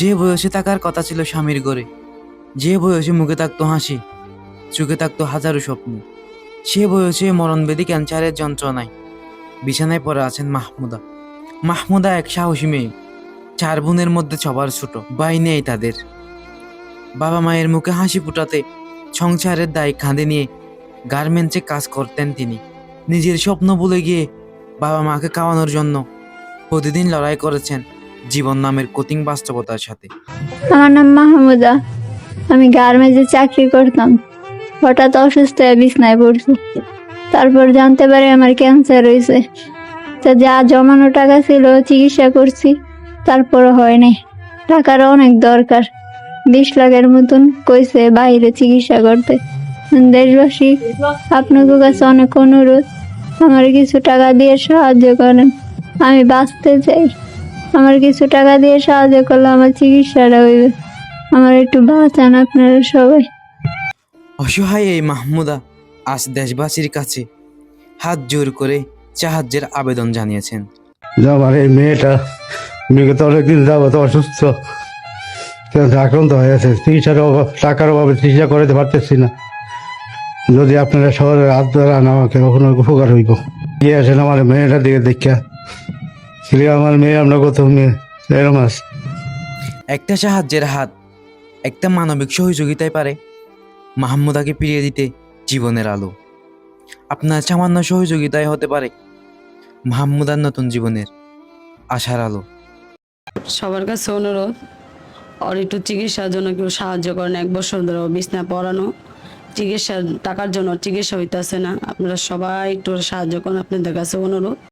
যে বয়সে থাকার কথা ছিল স্বামীর ঘরে, যে বয়সে মুখে থাকতো হাসি, চোখে থাকতো হাজারো স্বপ্ন, সে বয়সে মরণবেদী ক্যান্সারের যন্ত্রণায় বিছানায় পড়ে আছেন মাহমুদা। মাহমুদা এক সাহসী মেয়ে, 4 বোনের মধ্যে সবার ছোট, ভাই নেই তাদের। বাবা মায়ের মুখে হাসি ফুটাতে সংসারের দায় কাঁধে নিয়ে গার্মেন্টসে কাজ করতেন তিনি। নিজের স্বপ্ন ভুলে গিয়ে বাবা মাকে খাওয়ানোর জন্য প্রতিদিন লড়াই করেছেন জীবন নামের কঠিন বাস্তবতার সাথে। আমার নাম মাহমুদা। আমি গার্মেন্টসে চাকরি করতাম। হঠাৎ অসুস্থ হয়ে বিছনায় পড়ছি। তারপর জানতে পারি আমার ক্যান্সার হয়েছে। তা যা জমানো টাকা ছিল চিকিৎসা করছি, তারপরও হয় নাই। টাকার অনেক দরকার। 20 লাখের মতন কইছে বাইরে চিকিৎসা করতে। দেশবাসী, আপনাদের কাছে অনেক অনুরোধ, আমার কিছু টাকা দিয়ে সাহায্য করেন। আমি বাঁচতে চাই। আমার কিছু টাকা দিয়ে সাহায্য করলে আমার চিকিৎসাটা হইবে। আমার একটু বাঁচান আপনারা সবাই। অসহায় এই মাহমুদা আজ দেশবাসীর কাছে হাত জোর করে সাহায্যের আবেদন জানিয়েছেন। আমার এই মেয়েটা বিগত অনেকদিন যাবত অসুস্থ, আক্রান্ত হয়ে আছে। চিকিৎসার অভাব, টাকার অভাবে চিকিৎসা করাতে পারতেছি না। যদি আপনারা শহরের হাত ধরান আমাকে কখনো উপকার হইব। গিয়ে আসেন আমার মেয়েটার দিকে দেখা। আমার মেয়ে, আমরা কত মেয়ে এরম আছে। একটা সাহায্যের হাত, একটা মানবিক সহযোগিতায় পারে মাহমুদাকে ফিরিয়ে দিতে জীবনের আলো। আপনার সামান্য সহযোগিতায় হতে পারে মাহমুদার নতুন জীবনের আশার আলো। সবার কাছে অনুরোধ, ওর একটু চিকিৎসার জন্য কেউ সাহায্য করেন। 1 বছর ধরে বিছনা পড়ানো, চিকিৎসার টাকার জন্য চিকিৎসা হইতেছে না। আপনারা সবাই একটু সাহায্য করেন, আপনাদের কাছে অনুরোধ।